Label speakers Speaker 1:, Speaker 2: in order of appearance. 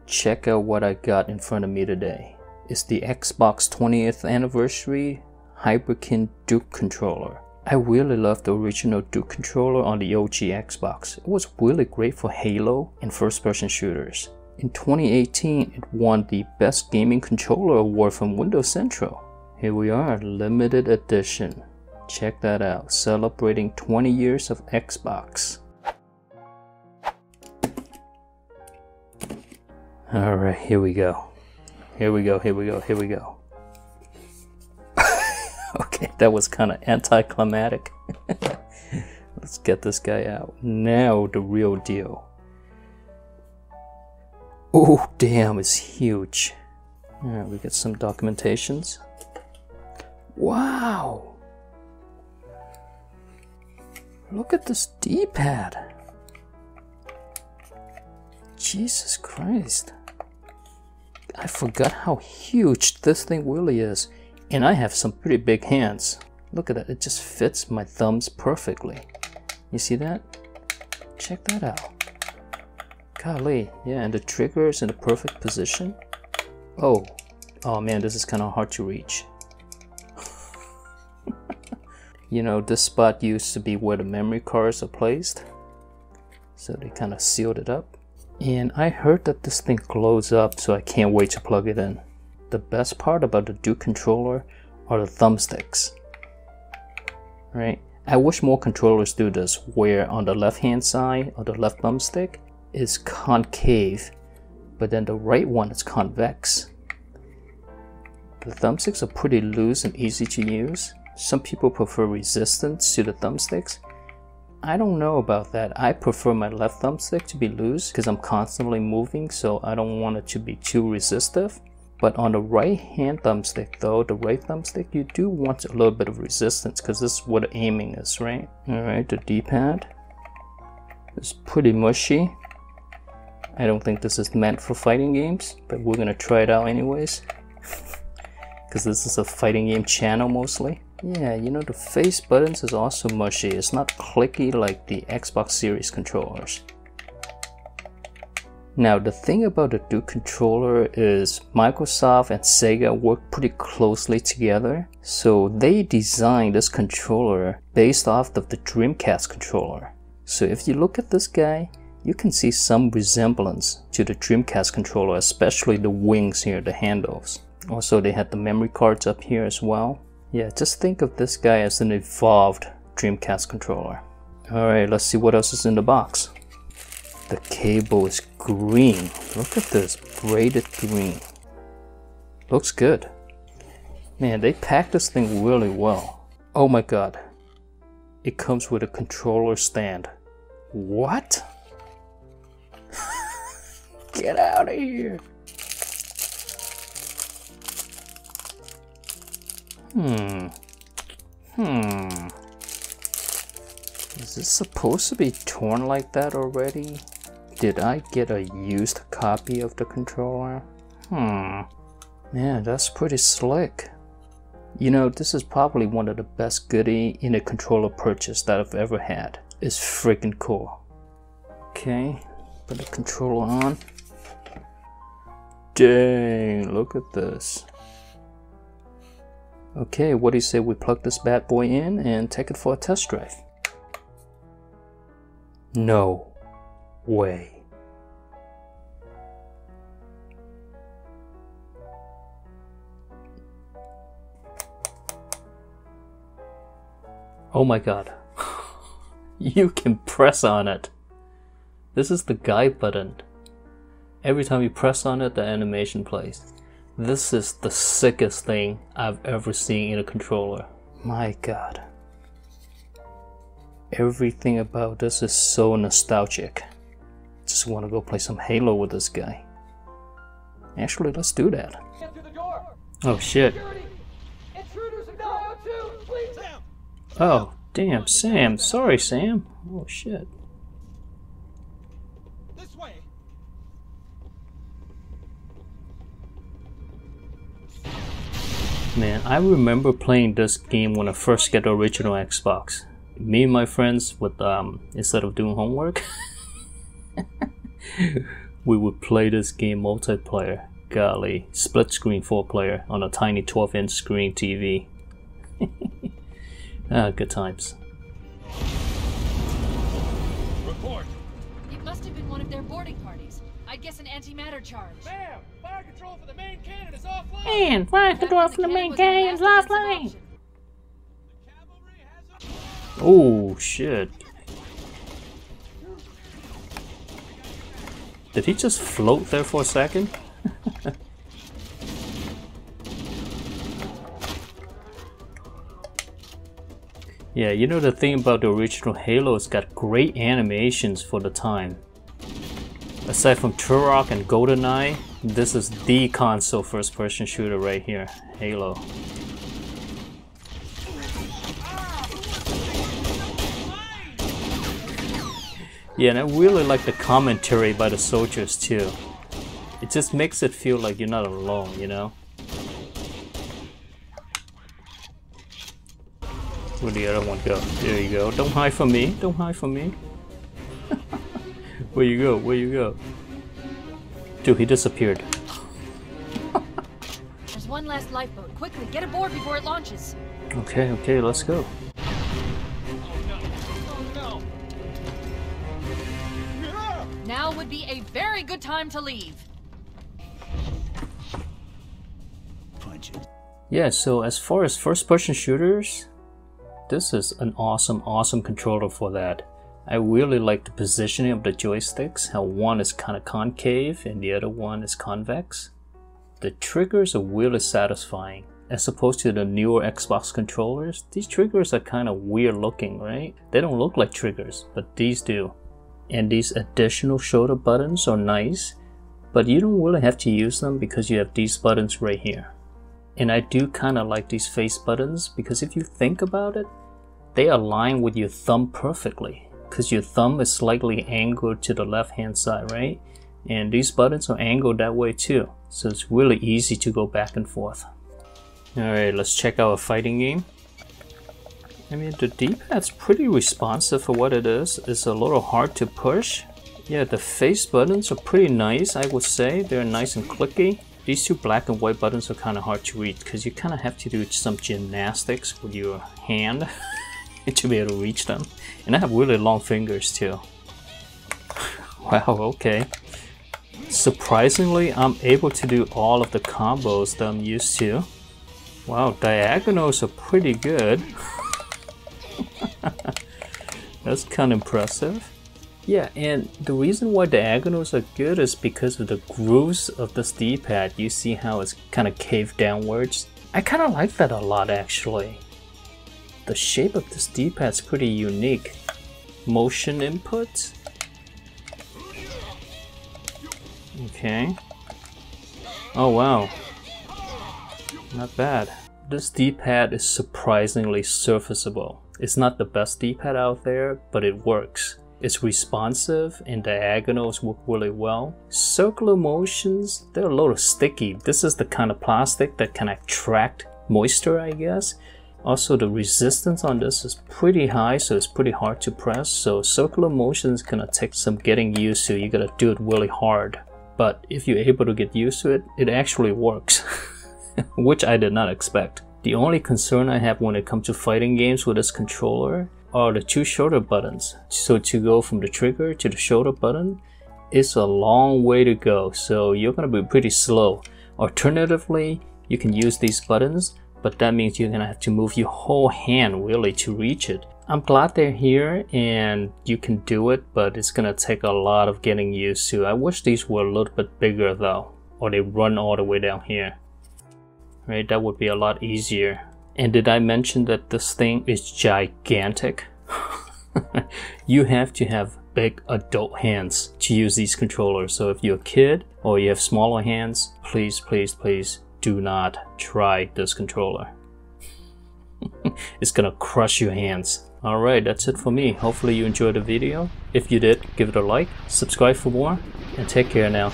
Speaker 1: Check out what I got in front of me today. It's the Xbox 20th anniversary Hyperkin Duke controller. I really love the original Duke controller on the OG Xbox. It was really great for Halo and first-person shooters. In 2018, it won the Best Gaming Controller Award from Windows Central. Here we are, limited edition. Check that out, celebrating 20 years of Xbox. Alright, here we go. Here we go. Okay, that was kind of anticlimactic. Let's get this guy out. Now the real deal. Oh, damn, it's huge. Alright, we got some documentations. Wow! Look at this D-pad. Jesus Christ. I forgot how huge this thing really is. And I have some pretty big hands. Look at that, it just fits my thumbs perfectly. You see that? Check that out. Golly, yeah, and the trigger is in the perfect position. Oh man, this is kind of hard to reach. You know, this spot used to be where the memory cards are placed. So they kind of sealed it up. And I heard that this thing glows up, so I can't wait to plug it in. The best part about the Duke controller are the thumbsticks. Right? I wish more controllers do this, where on the left hand side of the left thumbstick is concave, but then the right one is convex. The thumbsticks are pretty loose and easy to use. Some people prefer resistance to the thumbsticks. I don't know about that. I prefer my left thumbstick to be loose because I'm constantly moving, so I don't want it to be too resistive. But on the right hand thumbstick though, the right thumbstick, you do want a little bit of resistance because this is what the aiming is, right? Alright, the D-pad is pretty mushy. I don't think this is meant for fighting games, but we're gonna try it out anyways. Because this is a fighting game channel mostly. Yeah, you know, the face buttons is also mushy. It's not clicky like the Xbox Series controllers. Now, the thing about the Duke controller is Microsoft and Sega work pretty closely together. So they designed this controller based off of the Dreamcast controller. So if you look at this guy, you can see some resemblance to the Dreamcast controller, especially the wings here, the handles. Also, they had the memory cards up here as well. Yeah, just think of this guy as an evolved Dreamcast controller. Alright, let's see what else is in the box. The cable is green. Look at this, braided green. Looks good. Man, they packed this thing really well. Oh my god. It comes with a controller stand. What? Get out of here. Is this supposed to be torn like that already? Did I get a used copy of the controller? Man, that's pretty slick. You know, this is probably one of the best goodie in a controller purchase that I've ever had. It's freaking cool. Okay, put the controller on. Dang, look at this. Okay, what do you say we plug this bad boy in and take it for a test drive? No way. Oh my god. You can press on it. This is the guide button. Every time you press on it, the animation plays. This is the sickest thing I've ever seen in a controller. My god. Everything about this is so nostalgic. Just want to go play some Halo with this guy. Actually, let's do that. Oh shit. Oh, damn, Sam. Sorry, Sam. Oh shit. Man, I remember playing this game when I first got the original Xbox. Me and my friends would, instead of doing homework, we would play this game multiplayer. Golly, split screen 4-player on a tiny 12-inch screen TV. Good times.
Speaker 2: Report.
Speaker 3: It must have been one of their boarding parties. I'd guess an antimatter charge.
Speaker 2: Ma'am, fire control for the main cannon is offline.
Speaker 1: And fire control for the main cannon is offline. Oh shit. Did he just float there for a second? Yeah, you know the thing about the original Halo, it's got great animations for the time. Aside from Turok and GoldenEye, this is the console first-person shooter right here, Halo. Yeah, and I really like the commentary by the soldiers too. It just makes it feel like you're not alone, you know? Where'd the other one go? There you go. Don't hide from me. Don't hide from me. Where you go? Where you go? Dude, he disappeared.
Speaker 3: There's one last lifeboat. Quickly, get aboard before it launches.
Speaker 1: Okay, okay, let's go.
Speaker 3: Now would be a very good time to leave.
Speaker 1: Yeah, so as far as first-person shooters, this is an awesome controller for that. I really like the positioning of the joysticks, how one is kind of concave and the other one is convex. The triggers are really satisfying. As opposed to the newer Xbox controllers, these triggers are kind of weird looking, right? They don't look like triggers, but these do. And these additional shoulder buttons are nice, but you don't really have to use them because you have these buttons right here. And I do kind of like these face buttons because if you think about it, they align with your thumb perfectly because your thumb is slightly angled to the left hand side, right? And these buttons are angled that way too, so it's really easy to go back and forth. Alright, let's check out a fighting game. I mean, the D-pad's pretty responsive for what it is. It's a little hard to push. Yeah, the face buttons are pretty nice, I would say. They're nice and clicky. These two black and white buttons are kind of hard to reach because you kind of have to do some gymnastics with your hand to be able to reach them. And I have really long fingers too. Wow, okay. Surprisingly, I'm able to do all of the combos that I'm used to. Wow, diagonals are pretty good. That's kind of impressive. Yeah, and the reason why diagonals are good is because of the grooves of this D-pad. You see how it's kind of caved downwards? I kind of like that a lot actually. The shape of this D-pad is pretty unique. Motion input. Okay. Oh wow. Not bad. This D-pad is surprisingly serviceable. It's not the best D-pad out there, but it works. It's responsive and diagonals work really well. Circular motions, they're a little sticky. This is the kind of plastic that can attract moisture, I guess. Also, the resistance on this is pretty high, so it's pretty hard to press. So circular motions gonna take some getting used to. You gotta do it really hard. But if you're able to get used to it, it actually works. Which I did not expect. The only concern I have when it comes to fighting games with this controller are the two shoulder buttons. So to go from the trigger to the shoulder button, it's a long way to go, so you're gonna be pretty slow. Alternatively, you can use these buttons, but that means you're gonna have to move your whole hand really to reach it. I'm glad they're here and you can do it, but it's gonna take a lot of getting used to. I wish these were a little bit bigger though, or they run all the way down here. Right, that would be a lot easier. And did I mention that this thing is gigantic? You have to have big adult hands to use these controllers. So if you're a kid or you have smaller hands, please, please, please do not try this controller. It's gonna crush your hands. Alright, that's it for me. Hopefully you enjoyed the video. If you did, give it a like, subscribe for more, and take care now.